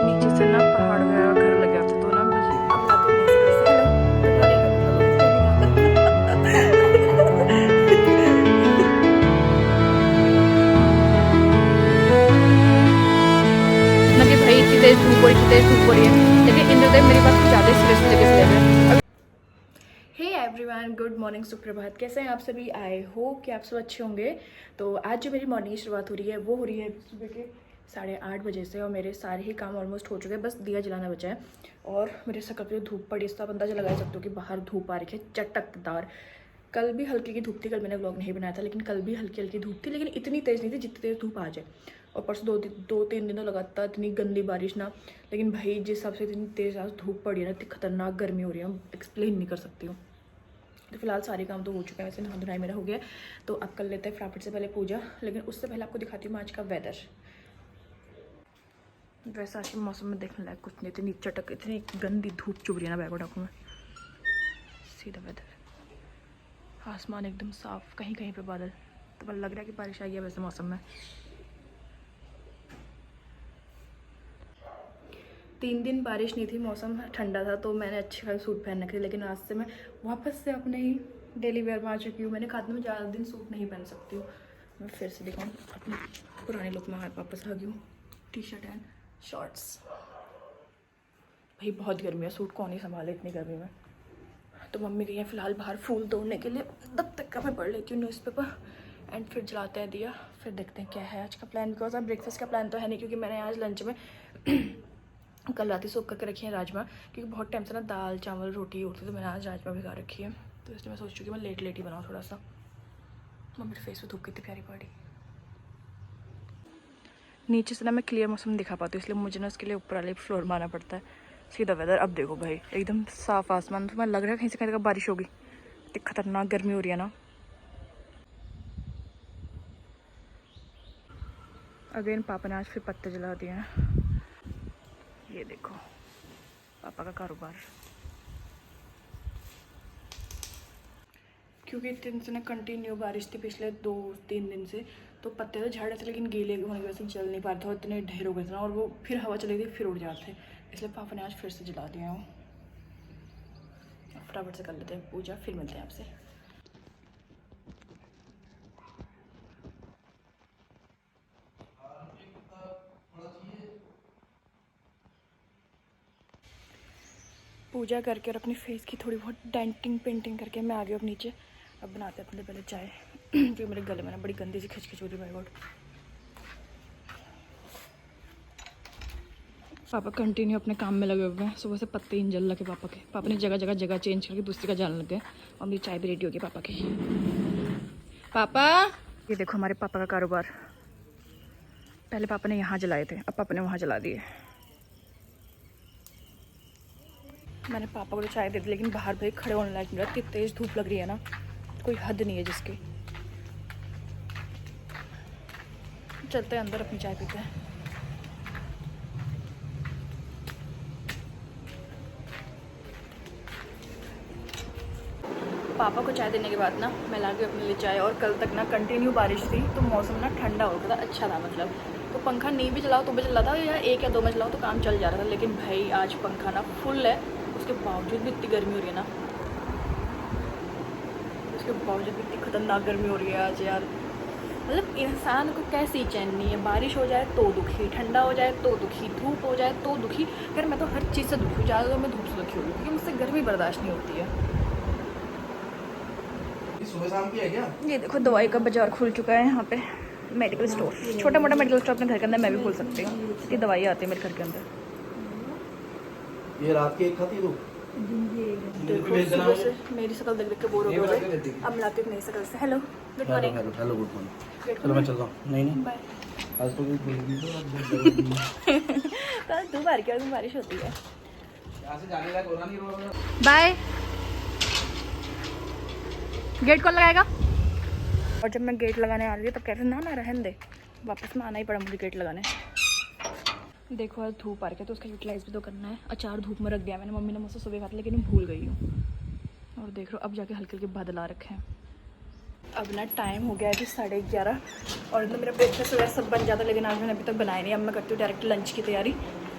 नीचे से ना पहाड़ वगैरह घर लग गया था तो ना बस अब लाते नहीं ना कि भाई इतनी तेज धूप हो रही, इतनी तेज धूप हो रही है, लेकिन इंद्रदेव मेरी बात कुछ ज़्यादा सीरियस लेके चले गए। हे एवरीवन, गुड मॉर्निंग, सुप्रभात। कैसे हैं आप सभी? आई होप कि आप सब अच्छे होंगे। तो आज जो मेरी मॉर्निंग की शुरुआत हो रही है वो हो रही है सुबह के 8:30 बजे से, और मेरे सारे ही काम ऑलमोस्ट हो चुके हैं, बस दिया जलाना बचा है। और मेरे शकल पे धूप पड़ी, इसका आप अंदाजा लगा सकते हो कि बाहर धूप आ रही है चटकदार। कल भी हल्की की धूप थी, कल मैंने व्लॉग नहीं बनाया था, लेकिन कल भी हल्की हल्की धूप थी, लेकिन इतनी तेज़ नहीं थी जितनी तेज़ धूप आ जाए। और परसों 2-3 दिनों लगातार इतनी गंदी बारिश ना, लेकिन भाई जिस हिसाब से इतनी तेज़ आज धूप पड़ी है ना, इतनी खतरनाक गर्मी हो रही है, एक्सप्लेन नहीं कर सकती हूँ। तो फिलहाल सारे काम तो हो चुके हैं, वैसे नहा धुनाई मेरा हो गया। तो अब कर लेते हैं फटाफट से पहले पूजा, लेकिन उससे पहले आपको दिखाती हूँ मैं आज का वेदर। वैसे आज के मौसम में देखने लायक कुछ नहीं, इतनी चटक, इतनी गंदी धूप चुभ रही है ना बैगो डाकू में। सीधा वेदर, आसमान एकदम साफ, कहीं कहीं पे बादल, तो लग रहा है कि बारिश आई है वैसे मौसम में। 3 दिन बारिश नहीं थी, मौसम ठंडा था, तो मैंने अच्छे खासे सूट पहन रखे थे, लेकिन आज से मैं वापस से अपने ही डेली वेयर में आ चुकी हूँ। मैंने कहा था मैं ज़्यादा दिन सूट नहीं पहन सकती हूँ, मैं फिर से दिखाऊँ अपने पुराने लुक में वापस आ गई हूँ। T shirt and shorts. भाई बहुत गर्मी है, सूट कौन ही संभाले इतनी गर्मी में। तो मम्मी गई है फिलहाल बाहर फूल तोड़ने के लिए, तब तक का मैं पढ़ लेती हूँ न्यूज़पेपर एंड फिर जलाते हैं दिया, फिर देखते हैं क्या है आज का प्लान। बिकॉज अब ब्रेकफास्ट का प्लान तो है नहीं, क्योंकि मैंने आज लंच में कल रात ही सोख करके रखी है राजमा, क्योंकि बहुत टाइम से ना दाल चावल रोटी उठती, तो मैंने आज राजमा भिगा रखी है। तो इसलिए मैं सोच चुकी मैं लेट ही बनाऊँ थोड़ा सा। मम्मी मेरे फेस पे धूप कितनी प्यारी पड़ी। नीचे से ना मैं क्लियर मौसम दिखा पाती हूँ, इसलिए मुझे ना उसके लिए ऊपर वाले फ्लोर में आना पड़ता है। सीधा वेदर अब देखो भाई, एकदम साफ आसमान, तो मैं लग रहा है कहीं से कहीं तक बारिश होगी, इतनी खतरनाक गर्मी हो रही है ना। अगेन पापा ने आज फिर पत्ते जला दिए हैं, ये देखो पापा का कारोबार। क्योंकि इतने दिन से ना कंटिन्यू बारिश थी पिछले 2-3 दिन से, तो पत्ते तो झड़ रहे थे, लेकिन गीले होने की वजह से जल नहीं पा रहे थे, और इतने ढेर हो गए थे ना, और वो फिर हवा चली थी फिर उड़ जाते, इसलिए पापा ने आज फिर से जला दिया हूँ। फटाफट से कर लेते हैं पूजा, फिर मिलते हैं आपसे। पूजा करके और अपने फेस की थोड़ी बहुत डेंटिंग पेंटिंग करके मैं आ गई अब नीचे। अब बनाते हैं अपने पहले चाय क्योंकि मेरे गले में ना बड़ी गंदी सी खिचखिच हो रही है। पापा कंटिन्यू अपने काम में लगे हुए हैं, सुबह से पत्ते इन जल लगे पापा ने जगह चेंज करके दूसरी का जाने लग गए, और मेरी चाय भी रेडी हो गई पापा की। पापा ये देखो हमारे पापा का कारोबार, पहले पापा ने यहाँ जलाए थे, अब पापा ने वहाँ जला दिए। मैंने पापा को तो चाय दे दी, लेकिन बाहर भाई खड़े होने लायक नहीं रहा, इतनी तेज़ धूप लग रही है ना, कोई हद नहीं है जिसकी। चलते हैं अंदर, अपनी चाय पीते हैं। पापा को चाय देने के बाद ना मैं ला गई अपने लिए चाय, और कल तक ना कंटिन्यू बारिश थी, तो मौसम ना ठंडा हो गया था, अच्छा था मतलब। तो पंखा नहीं भी चलाओ तो भी चल रहा था, या 1 या 2 में चलाओ तो काम चल जा रहा था, लेकिन भाई आज पंखा ना फुल है, उसके बावजूद भी इतनी गर्मी हो रही है ना, उसके बावजूद भी इतनी खतरनाक गर्मी हो रही है आज यार। मतलब इंसान को कैसी चैन नहीं है, बारिश हो जाए तो दुखी, ठंडा हो जाए तो दुखी, धूप हो जाए तो दुखी। अगर मैं तो हर चीज़ से दुखी हूँ, ज़्यादा तो मैं धूप से दुखी हूँ, क्योंकि मुझसे गर्मी बर्दाश्त नहीं होती है। सुबह शाम की है क्या? ये देखो दवाई का बाजार खुल चुका है यहाँ पे, मेडिकल स्टोर, छोटा मोटा मेडिकल स्टोर अपने घर के अंदर मैं भी खोल सकती हूँ, इसकी दवाई आती है मेरे घर के अंदर। ये रात के 1 खाती तू? देखो सुबह से मेरी शक्ल देख देख के बोर हो गई, अब मिलाती हूँ नई शक्ल से। Hello good morning. Hello good morning. चलो मैं चल रहा हूँ। नहीं बाय। आज तो तो 2 बार की बारिश होती है। यहाँ से जाने लायक होना नहीं रोड। बाय। गेट कौन लगाएगा? और जब मैं गेट लगाने आ रही थी तब कहते ना रहने दे, वापस में आना ही पड़ा मुझे गेट लगाने। देखो आज धूप आ रही है, तो उसका यूटिलाइज भी तो करना है। अचार धूप में रख दिया मैंने, मम्मी ने मुझसे सुबह कहा था, लेकिन मैं भूल गई हूँ। और देख लो अब जाके हल्के हल्के बादल आ रखे हैं। अब ना टाइम हो गया है अभी 11:30 और ना मेरा ब्रेकफास्ट वगैरह सब बन जाता, लेकिन आज मैंने अभी तक बनाया नहीं। अब मैं करती हूँ डायरेक्ट लंच की तैयारी,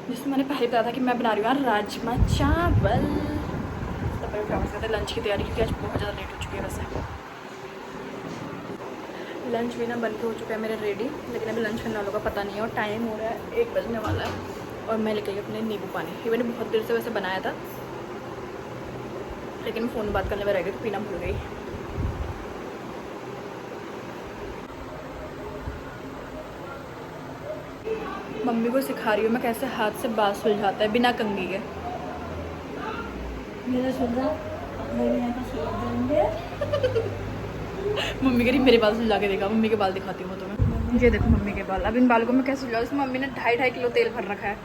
जिसमें मैंने पहले बताया था कि मैं बना रही हूँ यार राजमा चावल। तब मैं उठाऊँ करते लंच की तैयारी, क्योंकि आज बहुत ज़्यादा लेट हो चुकी है। वैसे लंच भी ना बन के हो चुका है मेरा रेडी, लेकिन अभी लंच करने वालों का पता नहीं है और टाइम हो रहा है 1 बजने वाला है। और मैं लेके गई अपने नींबू पानी, ये मैंने बहुत देर से वैसे बनाया था, लेकिन फ़ोन में बात करने में रह गई तो पीना भूल गई। मम्मी को सिखा रही हूँ मैं कैसे हाथ से बाल सुलझाता है बिना कंघी के। मेरा सुलझा मेरे यहाँ का सुलझ देंगे। मम्मी कह रही मेरे बाल सुलझा के देखा, मम्मी के बाल दिखाती हूँ तुम्हें। ये देखो मम्मी के बाल, अब इन बालों को मैं कैसे सुलझाऊँ? इसमें मम्मी ने 2.5 किलो तेल भर रखा है।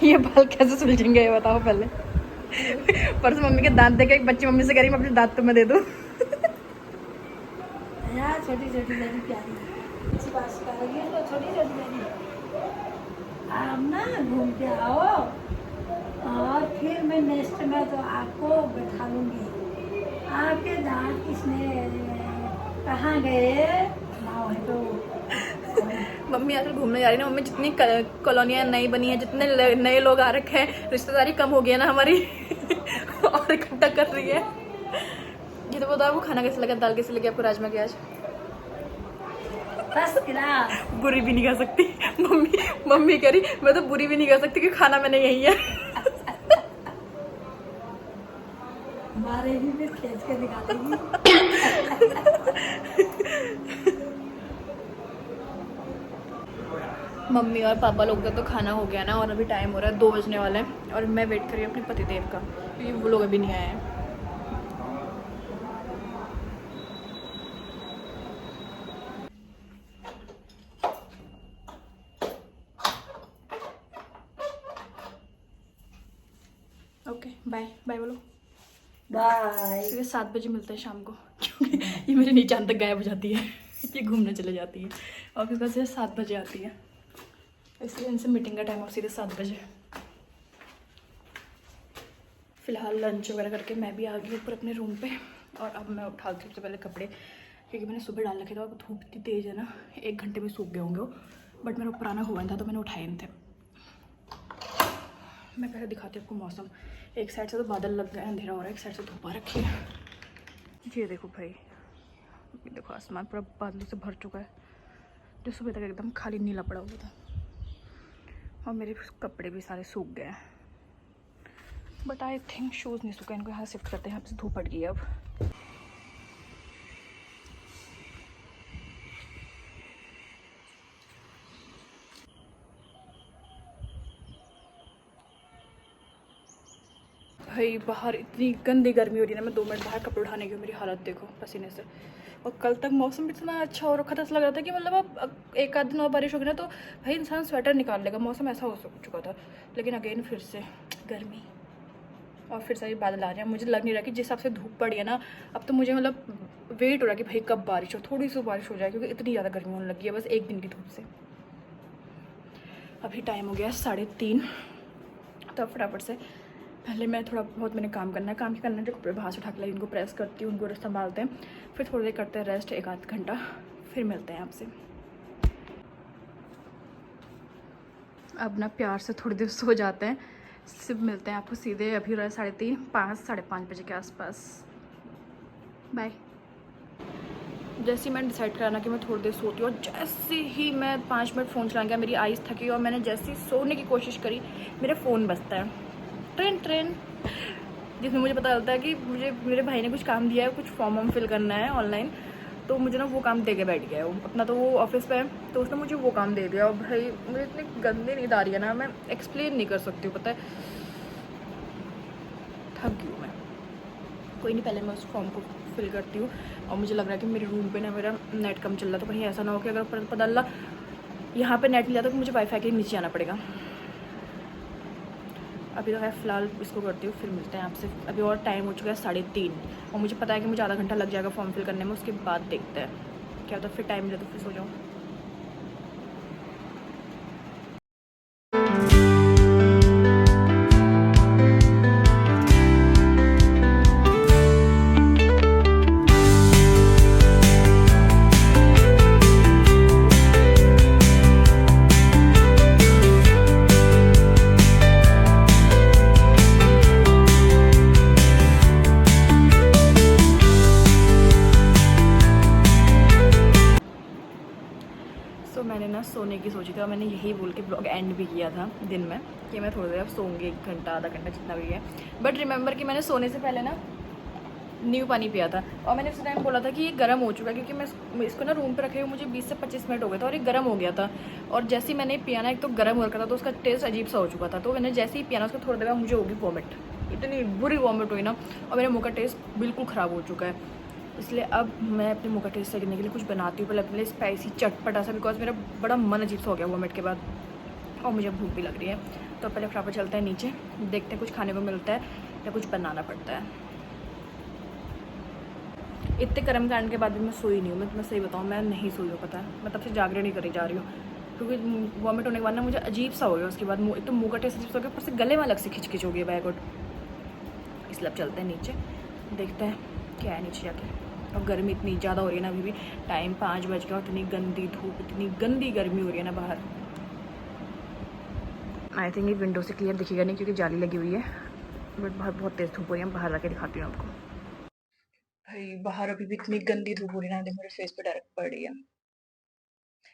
ये बाल कैसे सुलझेंगे ये बताओ पहले। परसों मम्मी के दांत देखे एक बच्ची मम्मी से कह रही मैं अपने दांत तुम्हें दे दूँ। यार छोटी छोटी मेरी प्यारी इसी पास करेंगे तो छोटी छोटी मेरी आप ना घूम के आओ और फिर मैं नेक्स्ट में तो आपको बैठा लूँगी। आपके दांत किसने कहाँ गए ना है तो मम्मी आजकल घूमने जा रही है ना। मम्मी जितनी कॉलोनियाँ नई बनी है, जितने नए लोग आ रखे हैं, रिश्तेदारी कम हो गई है ना हमारी। और इकट्ठा कर रही है। ये तो बताओ वो खाना कैसे लगा, दाल कैसे लगी आपको राजमा की आज? First class. बुरी भी नहीं कह सकती। मम्मी कह रही मैं तो बुरी भी नहीं कह सकती कि खाना मैंने यही है। हमारे ही में खींच के दिखाती। मम्मी और पापा लोग का तो खाना हो गया ना, और अभी टाइम हो रहा है 2 बजने वाला है, और मैं वेट कर रही हूँ अपने पतिदेव का, क्योंकि वो लोग अभी नहीं आए हैं। ओके बाय बाय बोलो। बाय। सुबह 7 बजे मिलते हैं शाम को, क्योंकि ये मेरे नीचान तक गायब हो जाती है। ये घूमने चले जाती है और फिर बस 7 बजे आती है, इसलिए इनसे मीटिंग का टाइम और सीधे 7 बजे। फ़िलहाल लंच वगैरह करके मैं भी आ गई ऊपर अपने रूम पे, और अब मैं उठाती हूँ सबसे पहले कपड़े, क्योंकि मैंने सुबह डाल रखे थे और धूप इतनी तेज़ है ना, 1 घंटे में सूख गए होंगे वो, बट मेरा ऊपर आना हुआ था तो मैंने उठाए नहीं थे। मैं पहले दिखाती हूँ आपको मौसम। एक साइड से तो बादल लग गया, अंधेरा हो रहा है, एक साइड से धूप आ रखी है। ये देखो भाई, ये देखो आसमान पूरा बादलों से भर चुका है, जो सुबह तक एकदम खाली नीला पड़ा हुआ था, और मेरे कपड़े भी सारे सूख गए हैं। बट आई थिंक शूज़ नहीं सूखा, इनको यहाँ शिफ्ट करते हैं, यहाँ से धूप पड़ गई है अब। भाई बाहर इतनी गंदी गर्मी हो रही है ना, मैं 2 मिनट बाहर कपड़े उठाने की, मेरी हालत देखो पसीने से। और कल तक मौसम इतना अच्छा हो रखा था, ऐसा लग रहा था कि मतलब अब 1 आध दिन और बारिश होगी ना तो भाई इंसान स्वेटर निकाल लेगा, मौसम ऐसा हो चुका था। लेकिन अगेन फिर से गर्मी, और फिर से बादल आ रहे हैं। मुझे लग नहीं रहा कि जिस हिसाब से धूप पड़ी है ना, अब तो मुझे मतलब वेट हो रहा है कि भाई कब बारिश हो, थोड़ी सी बारिश हो जाए, क्योंकि इतनी ज़्यादा गर्मी होने लगी है बस 1 दिन की धूप से। अभी टाइम हो गया 3:30, तो फटाफट से पहले मैं थोड़ा बहुत मैंने काम करना है, काम करना है, जो कपड़े बाहर से उठा के लाई उनको प्रेस करती हूँ, उनको संभालते हैं, फिर थोड़ी देर करते हैं रेस्ट 1 आध घंटा, फिर मिलते हैं आपसे। अब ना प्यार से थोड़ी देर सो जाते हैं, सिर्फ मिलते हैं आपको सीधे अभी रहा 3:30, 5 साढ़े 5 बजे के आसपास। बाय। जैसे ही मैंने डिसाइड करा ना कि मैं थोड़ी देर सोती हूँ, और जैसे ही मैं 5 मिनट फ़ोन चला गया, मेरी आईज़ थकी और मैंने जैसे ही सोने की कोशिश करी, मेरा फ़ोन बजता है, ट्रेन, जिसमें मुझे पता चलता है कि मुझे मेरे भाई ने कुछ काम दिया है, कुछ फॉर्म वॉर्म फिल करना है ऑनलाइन, तो मुझे ना वो काम दे के बैठ गया है वो अपना, तो वो ऑफिस पे है, तो उसने मुझे वो काम दे दिया। और भाई मुझे इतनी गंदी नींद आ रही है ना, मैं एक्सप्लेन नहीं कर सकती हूँ, पता है थक गई हूँ मैं। कोई नहीं, पहले मैं उस फॉर्म को फिल करती हूँ। और मुझे लग रहा है कि मेरे रूम पे ना मेरा नेट कम चल रहा, तो कहीं ऐसा ना हो कि अगर पता लगा यहाँ पे नेट नहीं जाता तो मुझे वाईफाई के नीचे आना पड़ेगा। अभी तो है फ़िलहाल इसको करती हूँ, फिर मिलते हैं आपसे। अभी और टाइम हो चुका है 3:30, और मुझे पता है कि मुझे आधा घंटा लग जाएगा फॉर्म फिल करने में, उसके बाद देखते हैं क्या होता है, फिर टाइम मिले तो फिर सो जाऊँ। थी और मैंने यही बोल के ब्लॉग एंड भी किया था दिन में कि मैं थोड़ी देर अब सोऊंगी, 1 घंटा आधा घंटा जितना भी है। बट रिमेंबर कि मैंने सोने से पहले ना नींबू पानी पिया था और मैंने उस टाइम बोला था कि ये गर्म हो चुका है, क्योंकि मैं इसको ना रूम पे रखे हुए मुझे 20 से 25 मिनट हो गए थे और ये गर्म हो गया था। और जैसे ही मैंने पिया ना, एक तो गर्म हो रखा था तो उसका टेस्ट अजीब सा हो चुका था। तो मैंने जैसे ही पिया ना, उसको थोड़ी देर बाद मुझे होगी वॉमिट, इतनी बुरी वॉमिट हुई ना, और मेरे मुँह का टेस्ट बिल्कुल ख़राब हो चुका है। इसलिए अब मैं अपने मुँह का टेस्ट करने के लिए कुछ बनाती हूँ, पहले अपने लिए स्पाइसी चटपटा सा, बिकॉज मेरा बड़ा मन अजीब सा हो गया वॉमिट के बाद और मुझे भूख भी लग रही है। तो पहले फटाफट चलते हैं नीचे, देखते हैं कुछ खाने को मिलता है या कुछ बनाना पड़ता है। इतने कर्म कांड के बाद भी मैं सोई नहीं हूँ, मैं सही बताऊँ, मैं नहीं सोई हूँ, पता है। मैं तब से जागरण नहीं करी जा रही हूँ, क्योंकि वॉमिट होने के बाद ना मुझे अजीब सा हो गया। उसके बाद एक तो मुँह का टेस्ट अजीब सा हो गया, ऊपर से गले में अलग से खिचखिच हो गई बाय गॉड। इसलिए अब चलते हैं नीचे, देखते हैं क्या है नीचे जाके। और गर्मी इतनी ज़्यादा हो रही है ना, अभी भी टाइम 5 बज गया और इतनी गंदी धूप, इतनी गंदी गर्मी हो रही है ना बाहर। आई थिंक ये विंडो से क्लियर दिखेगा नहीं क्योंकि जाली लगी हुई है, बट बाहर बहुत तेज़ धूप हो रही है। बाहर जाके दिखाती हूँ आपको। भाई बाहर अभी भी इतनी गंदी धूप हो रही है ना, देखो मेरे फेस पे डायरेक्ट पड़ रही है।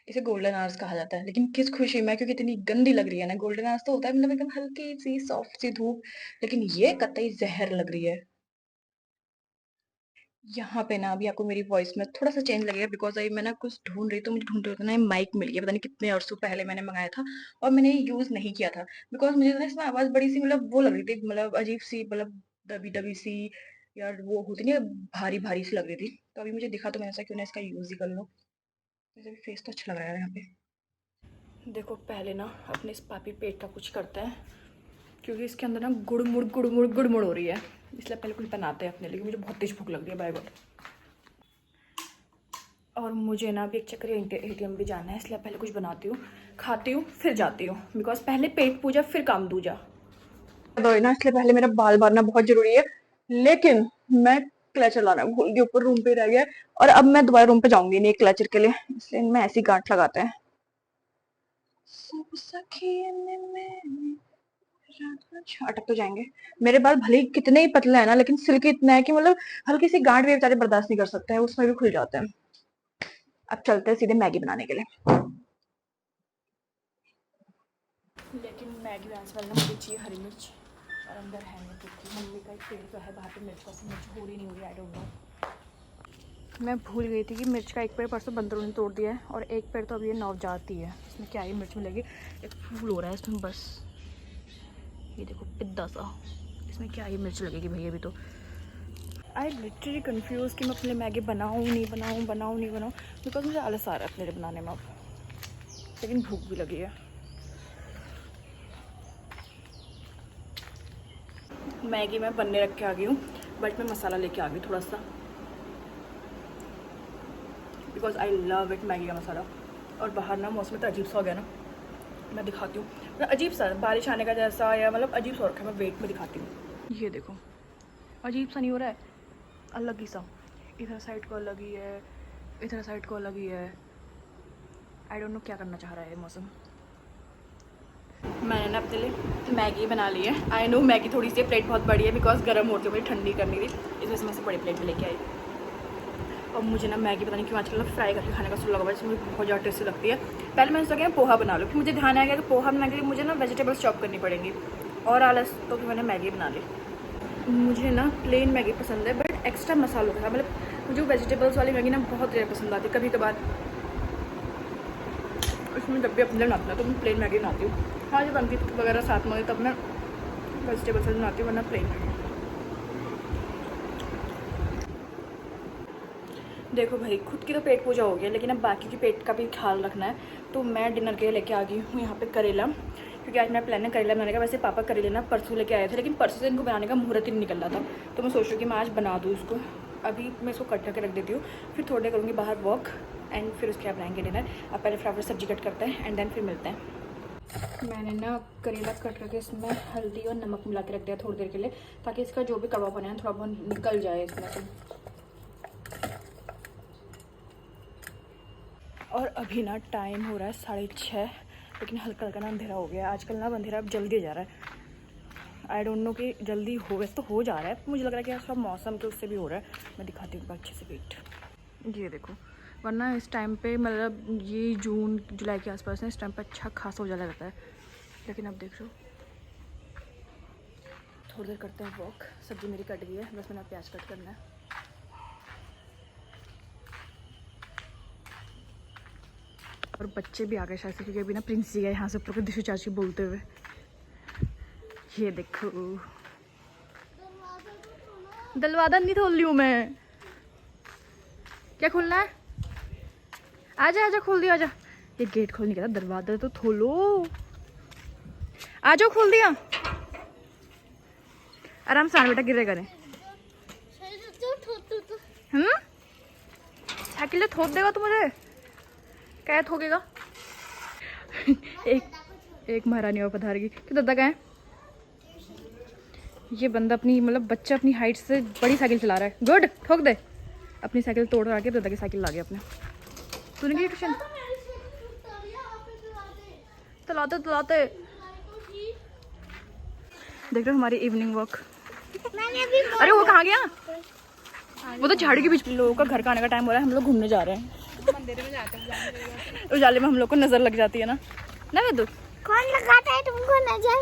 इसे गोल्डन आवर्स कहा जाता है, लेकिन किस खुशी में, क्योंकि इतनी गंदी लग रही है ना। गोल्डन आवर्स तो होता है मतलब एकदम हल्की सी सॉफ्ट सी धूप, लेकिन ये कतई जहर लग रही है। यहाँ पे ना अभी आपको मेरी वॉइस में थोड़ा सा चेंज लगेगा, बिकॉज अभी मैं ना कुछ ढूंढ रही, तो मुझे ढूंढते होते ना माइक मिल गया, पता नहीं कितने अरसों पहले मैंने मंगाया था और मैंने ये यूज नहीं किया था, बिकॉज मुझे ना इसमें आवाज बड़ी सी मतलब वो लग रही थी, मतलब अजीब सी, मतलब दबी दबी सी, यार वो होती नहीं, भारी भारी सी लग रही थी। तो अभी मुझे दिखा, तो मैंने सोचा क्यों ना इसका यूज ही कर लो। वैसे भी फेस तो अच्छा लग रहा है यहाँ पे। देखो पहले ना अपने इस पापी पेट का कुछ करते हैं, क्योंकि इसके अंदर ना गुड़मुड़ हो रही है, इसलिए पहले कुछ बनाते हैं अपने लिए। मुझे बहुत तेज भूख लग रही है बाय गॉड। और मुझे ना अभी एक चक्कर ATM भी जाना है, इसलिए पहले कुछ बनाती हूँ, खाती हूँ, फिर जाती हूँ, बिकॉज पहले पेट पूजा फिर काम दूजा। दो ना, इसलिए पहले मेरा बाल बांधना बहुत जरूरी है, लेकिन मैं क्लचर लाना भूल गई, ऊपर रूम पे रह गया और अब मैं दोबारा रूम पे जाऊंगी नहीं क्लचर के लिए, इसलिए इनमें ऐसी गांठ लगाते हैं। सब सखियों में अटक तो जाएंगे। मेरे बाल भले ही कितने ही पतले हैं ना, लेकिन सिल्की इतना है कि मतलब हल्की सी गांठ भी बेचारे बर्दाश्त नहीं कर सकते हैं, उसमें भी खुल जाते हैं। अब चलते हैं सीधे मैगी बनाने के लिए। लेकिन मैगी बनाने वाले मुझे चाहिए हरी मिर्च, और अंदर है नहीं, क्योंकि मम्मी का एक पेड़ तो है बाहर पे, मिर्च का मिर्च हो रही नहीं हो रही, आई डोंट नो। मैं भूल गई थी कि मिर्च का एक पेड़ परसों बंदरों ने तोड़ दिया है और एक पेड़ तो अभी ये नवजात ही है, इसमें क्या ही मिर्च मिलेगी। एक फूल हो रहा है इसमें बस, ये देखो पिद्दा सा, इसमें क्या ही मिर्च लगेगी भैया अभी तो। आई लिटरली कन्फ्यूज़ कि मैं अपने मैगी बनाऊँ नहीं बनाऊँ, बिकॉज मुझे आलस आ रहा है अपने लिए बनाने में अब, लेकिन भूख भी लगी है। मैगी मैं बनने रख के आ गई हूँ, बट मैं मसाला लेके आ गई थोड़ा सा, because I love it Maggi का मसाला। और बाहर ना मौसम तो अजीब सा हो गया ना, मैं दिखाती हूँ, मतलब अजीब सा बारिश आने का जैसा, या मतलब अजीब सा हो रखा है। मैं वेट में दिखाती हूँ, ये देखो अजीब सा नहीं हो रहा है, अलग ही सा, इधर साइड को अलग ही है, इधर साइड को अलग ही है। आई डोंट नो क्या करना चाह रहा है ये मौसम। मैंने ना अपने लिए मैगी बना ली है। आई नो मैगी थोड़ी सी प्लेट बहुत बड़ी है, बिकॉज गर्म होती है, मुझे ठंडी करनी थी, इस वजह से मैं से बड़ी प्लेट में लेके आई। और मुझे ना मैगी पता नहीं क्यों आजकल फ्राई करके खाने का शुरू लगा हुआ है, मुझे बहुत ज़्यादा टेस्टी लगती है। पहले मैंने सोचा पोहा बना लो, फिर मुझे ध्यान आ गया कि पोहा बनाने के लिए मुझे ना वेजिटेबल्स चॉप करनी पड़ेंगी, और आलस, तो फिर मैंने मैगी बना ली। मुझे ना प्लेन मैगी पसंद है, बट एक्स्ट्रा मसालों का, मतलब मुझे वेजिटेबल्स वाली मैगी ना बहुत ज़्यादा पसंद आती है। कभी कभार उसमें जब भी अपने बनाती हूँ तो मैं प्लेन मैगी बनाती हूँ। हाँ जब अंकित वगैरह साथ में तब मैं वेजिटेबल्स वाली बनाती हूँ, वरना प्लेन मैगी। देखो भाई खुद की तो पेट पूजा हो गया, लेकिन अब बाकी की पेट का भी ख्याल रखना है। तो मैं डिनर के लिए लेके आ गई हूँ यहाँ पे करेला, क्योंकि आज मेरा प्लान है करेला बनाने का। वैसे पापा करेला ना परसों लेके आए थे, लेकिन परसों से इनको बनाने का मुहूर्त ही नहीं निकल रहा था, तो मैं सोच रही हूँ कि मैं आज बना दूँ इसको। अभी मैं इसको कट करके रख देती हूँ, फिर थोड़ी देर करूँगी बाहर वॉक, एंड फिर उसके बाद बनाएंगे डिनर। अब पहले फटाफट सब्जी कट करते हैं एंड देन फिर मिलते हैं। मैंने ना करेला कट करके इसमें हल्दी और नमक मिला के रख दिया थोड़ी देर के लिए, ताकि इसका जो भी कड़वापन है थोड़ा बहुत निकल जाए इसमें से। और अभी ना टाइम हो रहा है 6:30, लेकिन हल्का हल्का ना अंधेरा हो गया है। आजकल ना अंधेरा अब जल्दी हो जा रहा है, आई डोंट नो कि जल्दी हो, वैसे तो हो जा रहा है, मुझे लग रहा है कि थोड़ा मौसम के उससे भी हो रहा है। मैं दिखाती हूँ अच्छे से वेट, ये देखो वरना इस टाइम पे मतलब ये जून जुलाई के आसपास ना इस टाइम पे अच्छा खासा उजाला रहता है। लेकिन अब देख लो थोड़ी देर करते हैं वॉक। सब्जी मेरी कट गई है, बस मैंने प्याज कट करना है। और बच्चे भी आ गए शायद से, क्योंकि अभी ना प्रिंस जी गए यहाँ से ऊपर को दिशु चाची बोलते हुए। ये देखो दरवाजा नहीं खोल रही हूँ मैं। क्या खोलना है? आजा आजा खोल दिया, आजा। ये गेट खोलने का था, दरवाजा तो खोलो। आजो खोल दिया। आराम से आना बेटा, गिरे करें। साइकिल थोप देगा तू मुझे? क्या थोकेगा? एक महारानी और पधारेगी। कि दादा का है ये बंदा, अपनी मतलब बच्चा अपनी हाइट से बड़ी साइकिल चला रहा है। गुड, ठोक दे। अपनी साइकिल तोड़ के दादा की साइकिल ला गया अपने। तूने की ट्यूशन चलाते चलाते देख रहे हो हमारी इवनिंग वॉक। अरे वो कहाँ गया? वो तो झाड़ी के बीच। लोगों का घर का आने का टाइम हो रहा है, हम लोग घूमने जा रहे हैं। मंदिर में जाते हैं, उजाले में हम लोग को नजर लग जाती है ना वेदू? कौन लगाता है तुमको नजर?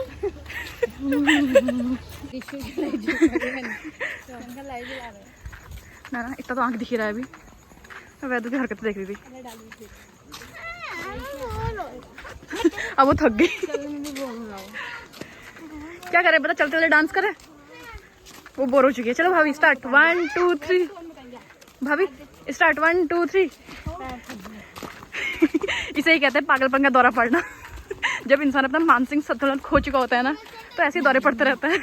ना इतना तो आंख दिख रहा है अभी। मैं वैदू की हरकत देख रही थी। अब वो थक गई। क्या करे पता, चलते चलते डांस करे। वो बोर हो चुकी है। चलो भाभी स्टार्ट, 1 2 3। भाभी स्टार्ट 1 2 3। इसे ही कहते हैं पागलपन का दौरा पड़ना। जब इंसान अपना मानसिक संतुलन खो चुका होता है ना, तो ऐसे ही दौरे पड़ते रहता है।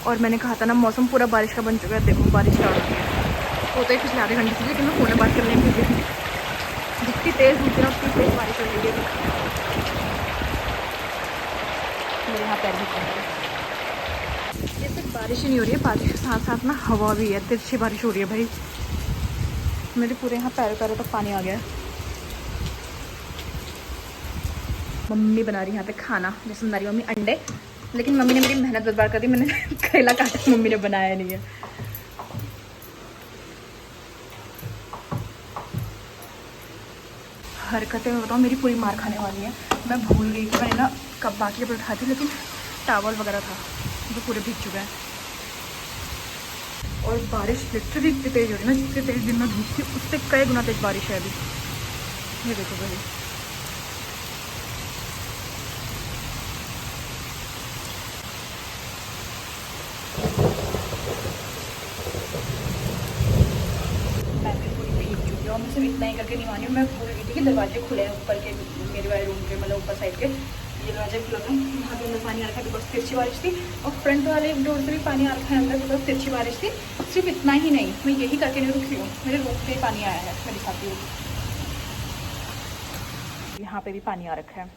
और मैंने कहा था ना मौसम पूरा बारिश का बन चुका है। देखो बारिश स्टार्ट हो गई है। होता ही पिछले आधे घंटे से, लेकिन मैं फोन में बात करने में भी जितनी तेज होती है उतनी तेज बारिश हो रही है। मेरे यहाँ पैर भी ये सिर्फ बारिश ही नहीं हो रही है, बारिश के साथ साथ ना हवा भी है। तिरछी बारिश हो रही है भाई। मेरे पूरे यहाँ पैरों तक पानी आ गया है। मम्मी बना रही है यहाँ पे खाना। जैसे बना रही मम्मी अंडे, लेकिन मम्मी ने मेरी मेहनत बर्बाद कर दी। मैंने करेला काटा, मम्मी ने बनाया नहीं है। हरकतें में बताऊँ मेरी पूरी मार खाने वाली है। मैं भूल गई कि मैंने ना कब बाकी कपड़े उठाए थे, लेकिन टावल वगैरह था जो पूरे भीग चुका है। और बारिश लिटरली इतनी तेज हो रही है ना, जितनी तेज दिन में धूप थी उससे कई गुना तेज बारिश है अभी। ये देखो भाई, मैं सिर्फ इतना ही करके नहीं मानी। मैं भूल गई थी कि दरवाजे खुले हैं ऊपर के, मेरे वाले रूम के मतलब ऊपर साइड के। ये दरवाजा खुला था, वहाँ पे अंदर पानी आ रखा है बिकॉज तिरछी बारिश थी। और फ्रंट वाले डोर से भी पानी आ रखा है अंदर बिकॉज तिरछी बारिश थी। सिर्फ इतना ही नहीं, मैं यही करके नहीं रुकी हूँ। मेरे रूम पे पानी आया है, मैं दिखाती हूँ। यहाँ पे भी पानी आ रखा है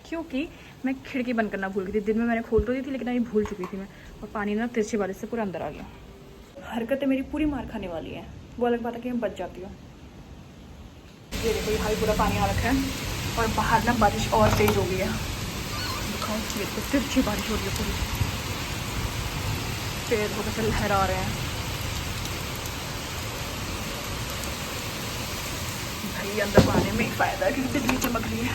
क्योंकि मैं खिड़की बंद करना भूल गई थी। दिन में मैंने खोल तो दी थी, लेकिन अभी भूल चुकी थी मैं। और पानी ना तिरछी बारिश से पूरा अंदर आ गया। हरकतें मेरी पूरी मार खाने वाली है। वो अलग बात है कि मैं बच जाती हूँ। ये देखो यहाँ पूरा पानी आ रखा है और बाहर ना बारिश और तेज हो गई है। दिखाओ, ये तो तिरछी बारिश हो रही है पूरी। पेड़ को कैसे लहरा रहे हैं भाई। अंदर पाने में ही फायदा है क्योंकि बिजली चमक रही है।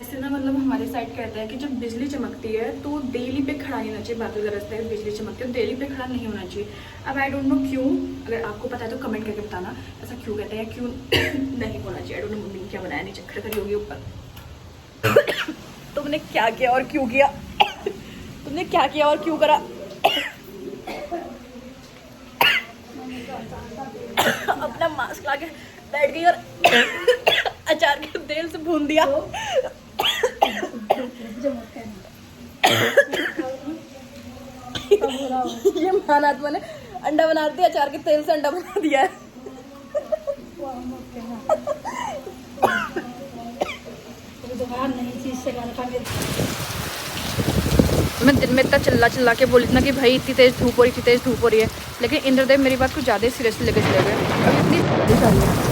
ऐसे ना मतलब हमारे साइड कहते हैं कि जब बिजली चमकती है तो डेली पे खड़ा नहीं होना चाहिए। बाकी अगर रास्ते में बिजली चमकती है तो डेली पे खड़ा नहीं होना चाहिए। अब आई डोंट नो क्यों, अगर आपको पता है तो कमेंट करके बताना ऐसा क्यों कहते हैं, क्यों नहीं होना चाहिए। आई डोंट नो मम्मी ने क्या बनाया, नहीं चक्कर करी होगी ऊपर। तुमने क्या किया और क्यों किया? तुमने क्या किया और क्यों करा? अपना मास्क ला के बैठ गई और अचार के तेल से भून दिया। ये महानात्मा ने अंडा बना दिया, अचार के तेल से अंडा बना दिया है। मैं दिन में इतना चिल्ला के बोली थी ना कि भाई इतनी तेज धूप हो रही है, लेकिन इंद्रदेव मेरी बात कुछ ज़्यादा सीरियसली लेके चले गए। अब इतनी बारिश आ रही है।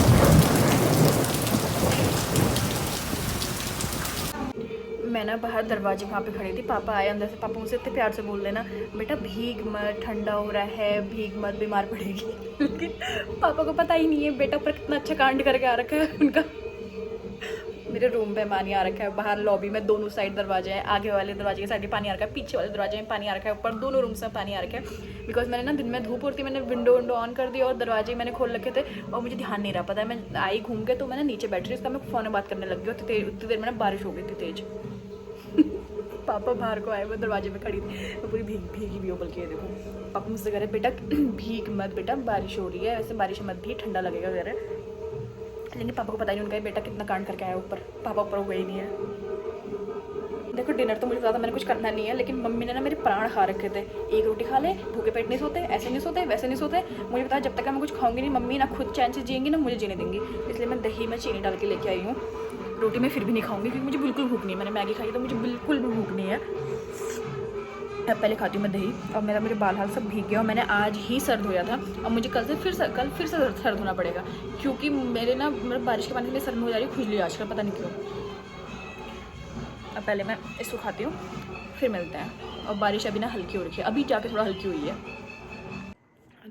मैं ना बाहर दरवाजे वहाँ पे खड़ी थी, पापा आए अंदर से। पापा मुझसे इतने प्यार से बोल देना, बेटा भीग मत, ठंडा हो रहा है, भीग मत, बीमार पड़ेगी। लेकिन पापा को पता ही नहीं है बेटा ऊपर कितना अच्छा कांड करके आ रखा है उनका। मेरे रूम पे पानी आ रखा है, बाहर लॉबी में दोनों साइड दरवाजे हैं, आगे वाले दरवाजे के साइड पानी आ रखा है, पीछे वाले दरवाजे में पानी आ रखा है, ऊपर दोनों रूम्स में पानी आ रखा है। बिकॉज मैंने ना दिन में धूप होती, मैंने विंडो ऑन कर दिया और दरवाजे मैंने खोल रखे थे और मुझे ध्यान नहीं रहा। पता है मैं आई घूम के तो मैंने नीचे बैठ रही, उसका मैं फ़ोन में बात करने लग गई। उतनी देर में ना बारिश हो गई थी तेज। पापा बाहर को आए, वो दरवाजे में खड़ी थी, मैं पूरी भीगी भी हो। बल्कि देखो पापा मुझसे कह रहे बेटा भीग मत, बेटा बारिश हो रही है, वैसे बारिश मत भी, ठंडा लगेगा वगैरह। लेकिन पापा को पता ही नहीं, उनका बेटा कितना कांड करके आया ऊपर। पापा ऊपर हुए ही नहीं है। देखो डिनर तो मुझे ज़्यादा मैंने कुछ करना नहीं है, लेकिन मम्मी ने ना मेरे प्राण खा रखे थे। एक रोटी खा ले, भूखे पेट नहीं सोते, ऐसे नहीं सोते, वैसे नहीं सोते। मुझे पता है जब तक मैं कुछ खाऊंगी नहीं, मम्मी ना खुद चैन से जिएंगी ना मुझे जीने देंगी। इसलिए मैं दही में चीनी डाल के लेके आई हूँ। रोटी में फिर भी नहीं खाऊंगी क्योंकि मुझे बिल्कुल भूख नहीं है। मैंने मैगी खाई तो मुझे बिल्कुल भी भूख नहीं है। अब पहले खाती हूँ मैं दही। और मेरे बाल हाल सब भीग गया और मैंने आज ही सर धोया था। और मुझे कल फिर से सर धोना पड़ेगा क्योंकि मेरे बारिश के पानी से सर में हो जा रही है खुजली आजकल, पता नहीं क्यों। अब पहले मैं इसको खाती हूँ, फिर मिलते हैं। और बारिश अभी ना हल्की हो रही है, अभी जाके थोड़ा हल्की हुई है।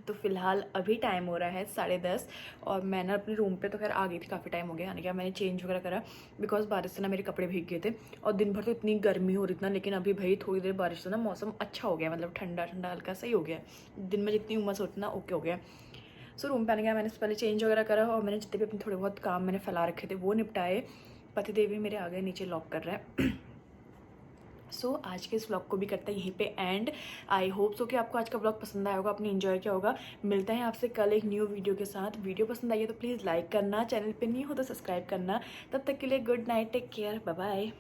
तो फिलहाल अभी टाइम हो रहा है 10:30 और मैं ना अपने रूम पे तो खैर आ गई थी, काफ़ी टाइम हो गया आने का। मैंने चेंज वगैरह करा बिकॉज बारिश से ना मेरे कपड़े भीग गए थे और दिन भर तो इतनी गर्मी हो रही थी ना। लेकिन अभी भाई थोड़ी देर बारिश से ना मौसम अच्छा हो गया, मतलब ठंडा ठंडा हल्का सही हो गया। दिन में जितनी उमस होती ना ओके हो गया। सो रूम पे आने का मैंने पहले चेंज वगैरह करा और मैंने जितने भी अपने थोड़े बहुत काम मैंने फैला रखे थे वो निपटाए। पतिदेव भी मेरे आ गए, नीचे लॉक कर रहा है। सो आज के इस व्लॉग को भी करते हैं यहीं पे एंड। आई होप सो कि आपको आज का व्लॉग पसंद आया होगा, आपने एंजॉय किया होगा। मिलते हैं आपसे कल एक न्यू वीडियो के साथ। वीडियो पसंद आई है तो प्लीज़ लाइक करना, चैनल पे नहीं हो तो सब्सक्राइब करना। तब तक के लिए good night, take care, bye bye.